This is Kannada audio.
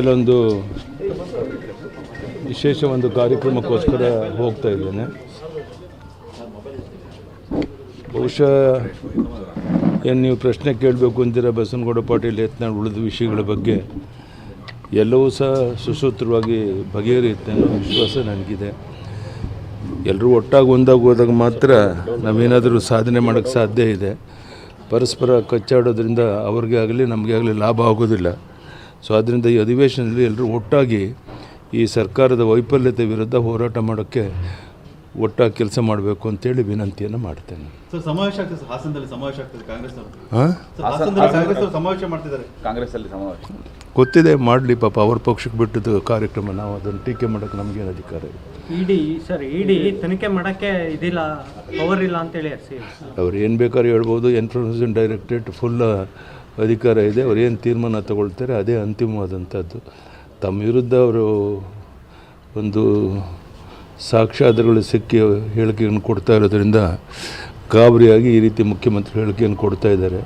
ಮೇಲೊಂದು ವಿಶೇಷ ಒಂದು ಕಾರ್ಯಕ್ರಮಕ್ಕೋಸ್ಕರ ಹೋಗ್ತಾ ಇದ್ದೇನೆ. ಬಹುಶಃ ಏನು ನೀವು ಪ್ರಶ್ನೆ ಕೇಳಬೇಕು ಅಂತೀರ ಬಸನಗೌಡ ಪಾಟೀಲ್ ಯತ್ನಾಳ್ ಉಳಿದ ವಿಷಯಗಳ ಬಗ್ಗೆ ಎಲ್ಲವೂ ಸಹ ಸುಸೂತ್ರವಾಗಿ ಬಗೆಹರಿಯುತ್ತೆ ಅನ್ನೋ ವಿಶ್ವಾಸ ನನಗಿದೆ. ಎಲ್ಲರೂ ಒಟ್ಟಾಗಿ ಒಂದಾಗಿ ಮಾತ್ರ ನಾವೇನಾದರೂ ಸಾಧನೆ ಮಾಡೋಕ್ಕೆ ಸಾಧ್ಯ ಇದೆ. ಪರಸ್ಪರ ಕಚ್ಚಾಡೋದ್ರಿಂದ ಅವ್ರಿಗೆ ಆಗಲಿ ನಮಗೆ ಆಗಲಿ ಲಾಭ ಆಗೋದಿಲ್ಲ. ಸೊ ಆದ್ದರಿಂದ ಈ ಅಧಿವೇಶನದಲ್ಲಿ ಎಲ್ಲರೂ ಒಟ್ಟಾಗಿ ಈ ಸರ್ಕಾರದ ವೈಫಲ್ಯತೆ ವಿರುದ್ಧ ಹೋರಾಟ ಮಾಡೋಕ್ಕೆ ಒಟ್ಟಾಗಿ ಕೆಲಸ ಮಾಡಬೇಕು ಅಂತೇಳಿ ವಿನಂತಿಯನ್ನು ಮಾಡ್ತೇನೆ. ಸರ್, ಸಮಾವೇಶ ಆಗ್ತದೆ, ಹಾಸನದಲ್ಲಿ ಸಮಾವೇಶ ಆಗ್ತದೆ, ಕಾಂಗ್ರೆಸ್ ಸಮಾವೇಶ ಮಾಡ್ತಿದ್ದಾರೆ. ಕಾಂಗ್ರೆಸ್ಸಲ್ಲಿ ಸಮಾವೇಶ ಗೊತ್ತಿದೆ, ಮಾಡಲಿ ಪಾಪ ಅವ್ರ ಪಕ್ಷಕ್ಕೆ ಬಿಟ್ಟದ್ದು ಕಾರ್ಯಕ್ರಮ. ನಾವು ಅದನ್ನು ಟೀಕೆ ಮಾಡೋಕ್ಕೆ ನಮಗೇನು ಅಧಿಕಾರ ಇದೆ? ಇಡಿ ತನಿಖೆ ಮಾಡೋಕ್ಕೆ ಇದಿಲ್ಲ, ಪವರ್ ಇಲ್ಲ ಅಂತೇಳಿ ಅವ್ರು ಏನು ಬೇಕಾದ್ರೂ ಹೇಳ್ಬೋದು. ಎನ್ಫೋರ್ಸ್ಮೆಂಟ್ ಡೈರೆಕ್ಟರೇಟ್ ಫುಲ್ ಅಧಿಕಾರ ಇದೆ. ಅವ್ರು ಏನು ತೀರ್ಮಾನ ತಗೊಳ್ತಾರೆ ಅದೇ ಅಂತಿಮವಾದಂಥದ್ದು. ತಮ್ಮ ವಿರುದ್ಧ ಅವರು ಒಂದು ಸಾಕ್ಷ್ಯಾಧಾರಗಳು ಸಿಕ್ಕಿ ಹೇಳಿಕೆಯನ್ನು ಕೊಡ್ತಾ ಇರೋದ್ರಿಂದ ಗಾಬರಿಯಾಗಿ ಈ ರೀತಿ ಮುಖ್ಯಮಂತ್ರಿ ಹೇಳಿಕೆಯನ್ನು ಕೊಡ್ತಾ ಇದ್ದಾರೆ.